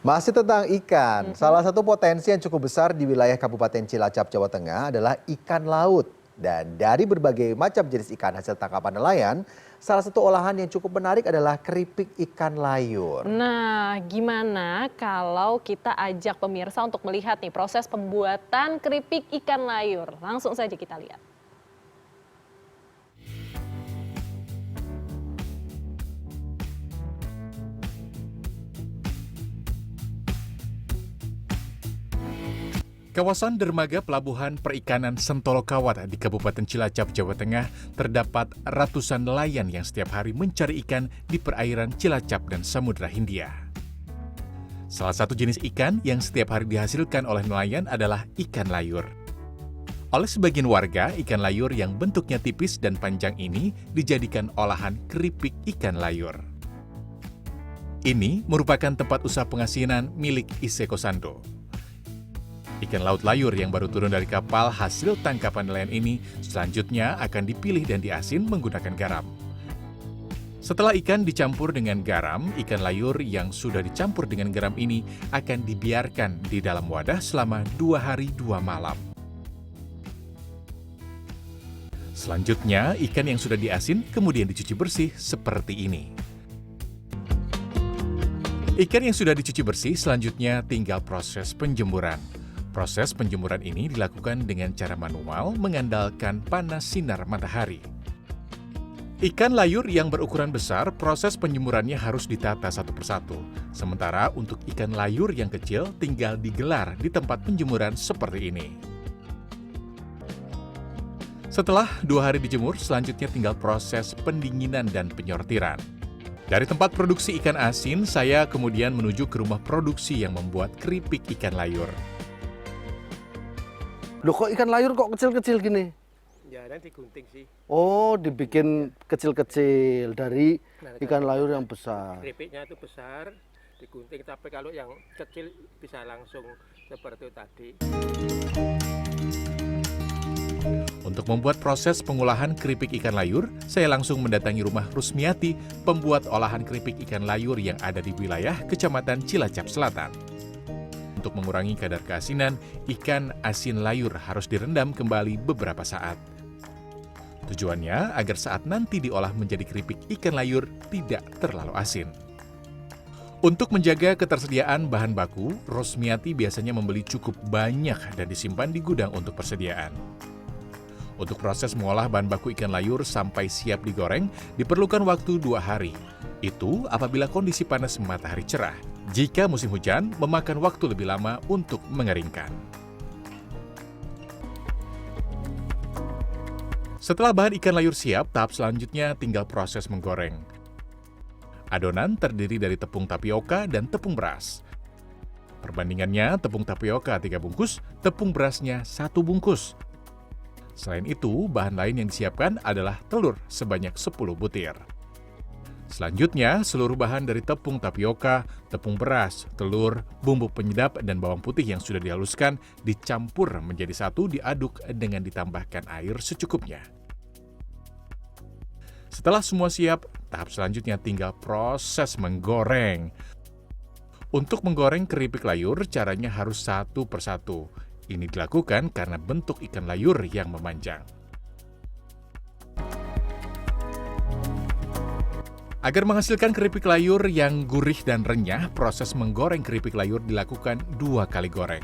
Masih tentang ikan, salah satu potensi yang cukup besar di wilayah Kabupaten Cilacap, Jawa Tengah adalah ikan laut. Dan dari berbagai macam jenis ikan hasil tangkapan nelayan, salah satu olahan yang cukup menarik adalah keripik ikan layur. Nah, gimana kalau kita ajak pemirsa untuk melihat nih proses pembuatan keripik ikan layur? Langsung saja kita lihat. Kawasan dermaga Pelabuhan Perikanan Sentolo Kawat di Kabupaten Cilacap, Jawa Tengah terdapat ratusan nelayan yang setiap hari mencari ikan di perairan Cilacap dan Samudra Hindia. Salah satu jenis ikan yang setiap hari dihasilkan oleh nelayan adalah ikan layur. Oleh sebagian warga, ikan layur yang bentuknya tipis dan panjang ini dijadikan olahan keripik ikan layur. Ini merupakan tempat usaha pengasinan milik Iseko Sando. Ikan laut layur yang baru turun dari kapal hasil tangkapan nelayan ini selanjutnya akan dipilih dan diasin menggunakan garam. Setelah ikan dicampur dengan garam, ikan layur yang sudah dicampur dengan garam ini akan dibiarkan di dalam wadah selama 2 hari 2 malam. Selanjutnya, ikan yang sudah diasin kemudian dicuci bersih seperti ini. Ikan yang sudah dicuci bersih selanjutnya tinggal proses penjemuran. Proses penjemuran ini dilakukan dengan cara manual mengandalkan panas sinar matahari. Ikan layur yang berukuran besar, proses penjemurannya harus ditata satu persatu. Sementara untuk ikan layur yang kecil tinggal digelar di tempat penjemuran seperti ini. Setelah 2 hari dijemur, selanjutnya tinggal proses pendinginan dan penyortiran. Dari tempat produksi ikan asin, saya kemudian menuju ke rumah produksi yang membuat keripik ikan layur. Loh kok ikan layur kok kecil-kecil gini? Ya, dan digunting sih. Oh, dibikin kecil-kecil dari ikan layur yang besar. Keripiknya itu besar, digunting. Tapi kalau yang kecil bisa langsung seperti tadi. Untuk membuat proses pengolahan keripik ikan layur, saya langsung mendatangi rumah Rusmiati, pembuat olahan keripik ikan layur yang ada di wilayah Kecamatan Cilacap Selatan. Untuk mengurangi kadar keasinan, ikan asin layur harus direndam kembali beberapa saat. Tujuannya agar saat nanti diolah menjadi keripik ikan layur tidak terlalu asin. Untuk menjaga ketersediaan bahan baku, Rosmiati biasanya membeli cukup banyak dan disimpan di gudang untuk persediaan. Untuk proses mengolah bahan baku ikan layur sampai siap digoreng, diperlukan waktu 2 hari. Itu apabila kondisi panas matahari cerah. Jika musim hujan, memakan waktu lebih lama untuk mengeringkan. Setelah bahan ikan layur siap, tahap selanjutnya tinggal proses menggoreng. Adonan terdiri dari tepung tapioka dan tepung beras. Perbandingannya, tepung tapioka 3 bungkus, tepung berasnya 1 bungkus. Selain itu, bahan lain yang disiapkan adalah telur sebanyak 10 butir. Selanjutnya, seluruh bahan dari tepung tapioka, tepung beras, telur, bumbu penyedap, dan bawang putih yang sudah dihaluskan dicampur menjadi satu, diaduk dengan ditambahkan air secukupnya. Setelah semua siap, tahap selanjutnya tinggal proses menggoreng. Untuk menggoreng keripik layur, caranya harus satu persatu. Ini dilakukan karena bentuk ikan layur yang memanjang. Agar menghasilkan keripik layur yang gurih dan renyah, proses menggoreng keripik layur dilakukan 2 kali goreng.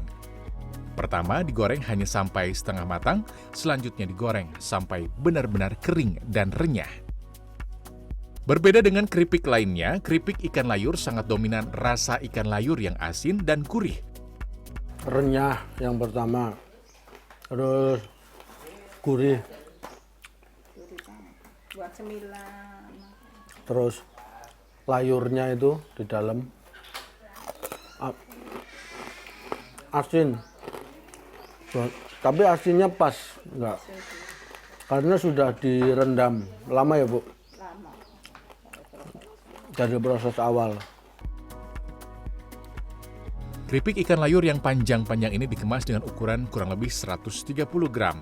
Pertama, digoreng hanya sampai setengah matang, selanjutnya digoreng sampai benar-benar kering dan renyah. Berbeda dengan keripik lainnya, keripik ikan layur sangat dominan rasa ikan layur yang asin dan gurih. Renyah yang pertama, terus gurih, buat cemilan. terus layurnya itu di dalam asin, tapi asinnya pas, enggak, karena sudah direndam lama ya Bu? Lama. Dari proses awal. Keripik ikan layur yang panjang-panjang ini dikemas dengan ukuran kurang lebih 130 gram.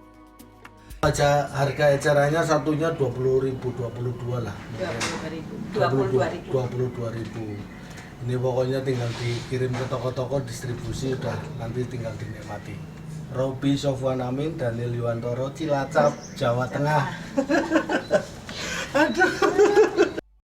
Harga ecerannya satunya 20.000, 22 lah. 22.000. 22.000. 22.000. Ini pokoknya tinggal dikirim ke toko-toko distribusi, udah nanti tinggal dinikmati. Robi Sofwan Amin, Daniel Yuwantoro, Cilacap, Jawa Tengah. Aduh.